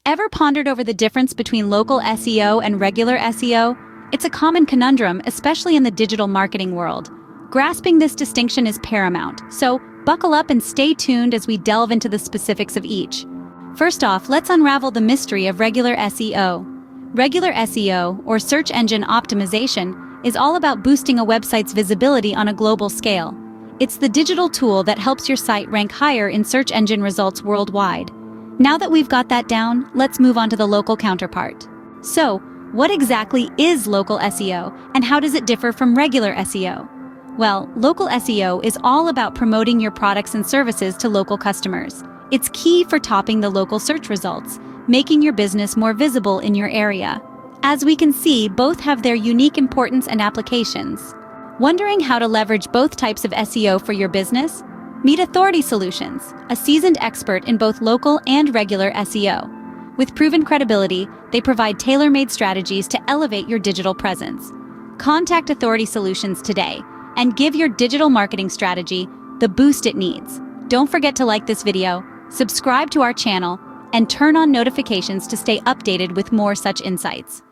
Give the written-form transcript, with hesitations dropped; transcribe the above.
Ever pondered over the difference between local SEO and regular SEO? It's a common conundrum, especially in the digital marketing world. Grasping this distinction is paramount, so buckle up and stay tuned as we delve into the specifics of each. First off, let's unravel the mystery of regular SEO. Regular SEO, or search engine optimization, is all about boosting a website's visibility on a global scale. It's the digital tool that helps your site rank higher in search engine results worldwide. Now that we've got that down, let's move on to the local counterpart. So, what exactly is local SEO, and how does it differ from regular SEO? Well, local SEO is all about promoting your products and services to local customers. It's key for topping the local search results, making your business more visible in your area. As we can see, both have their unique importance and applications. Wondering how to leverage both types of SEO for your business? Meet Authority Solutions, a seasoned expert in both local and regular SEO. With proven credibility, they provide tailor-made strategies to elevate your digital presence. Contact Authority Solutions today and give your digital marketing strategy the boost it needs. Don't forget to like this video, subscribe to our channel, and turn on notifications to stay updated with more such insights.